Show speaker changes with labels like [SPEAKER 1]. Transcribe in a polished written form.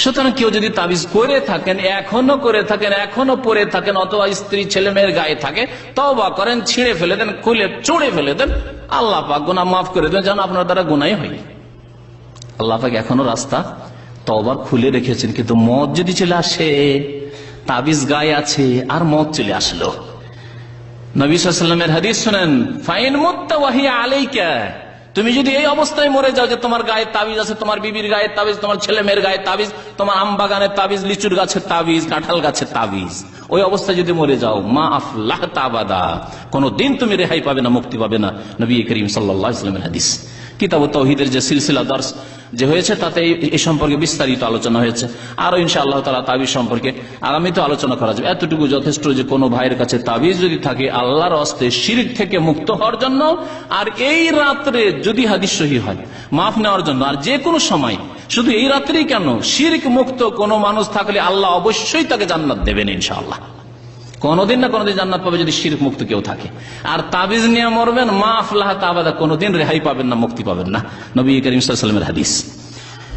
[SPEAKER 1] সুতরাং কেউ যদি তাবিজ করে থাকেন, এখনো করে থাকেন, এখনো পরে থাকেন, অথবা স্ত্রী ছেলে মেয়ের গায়ে থাকে, তওবা করেন, ছিঁড়ে ফেলে দেন, খুলে চুড়ে ফেলে দেন, আল্লাহ পাক গুনাহ মাফ করে দেন, যেন আপনার দ্বারা গুনাহই হয়নি। আল্লাহ পাক এখনো রাস্তা তওবার খুলে রেখেছেন। কিন্তু মত যদি চলে আসে, তাবিজ গায়ে আছে আর মত চলে আসলো, নবী সাল্লাল্লাহু আলাইহি ওয়াসাল্লামের হাদিস শুনেন, ফাইন মুত্তা ওয়া হিয়া আলাইকা, তুমি যদি এই অবস্থায় মরে যাও যে তোমার গায়ে তাবিজ আছে, তোমার বিবির গায়ে তাবিজ, তোমার ছেলে মেয়ের গায়ে তাবিজ, তোমার আম বাগানের তাবিজ, লিচুর গাছের তাবিজ, কাঁঠাল গাছের তাবিজ, ওই অবস্থায় যদি মরে যাও, মা আফলাহ তাবাদা, কোনদিন তুমি রেহাই পাবে না, মুক্তি পাবে না। নবী করিম সাল্লাল্লাহু আলাইহি ওয়াসাল্লামের হাদিস। কিতাব তাওহীদের যে সিলসিলা দর্স যে হয়েছে, তাতে এই সম্পর্কে বিস্তারিত আলোচনা হয়েছে। আরো ইনশাআল্লাহ তাআলা তাবিজ সম্পর্কে আগামীতে আলোচনা করা যাবে। এতটুকু যথেষ্ট যে কোনো ভাইয়ের কাছে তাবিজ যদি থাকে আল্লাহর হস্তে শিরক থেকে মুক্ত হওয়ার জন্য, আর এই রাত্রে যদি হাদিস সহিহ হয় মাফ নেওয়ার জন্য, আর যে কোনো সময়, শুধু এই রাত্রেই কেন, শিরক মুক্ত কোনো মানুষ থাকলে আল্লাহ অবশ্যই তাকে জান্নাত দেবেন ইনশাআল্লাহ। কোনদিন না কোনদিন জান্নাত পাবে যদি শিরক মুক্ত কেউ থাকে। আর তাবিজ নিয়ে মরবেন, মা আফলাহ তাবাদা, কোনদিন রেহাই পাবেন না, মুক্তি পাবেন না। নবী করিম সাল্লাল্লাহু আলাইহি ওয়াসাল্লামের হাদিস।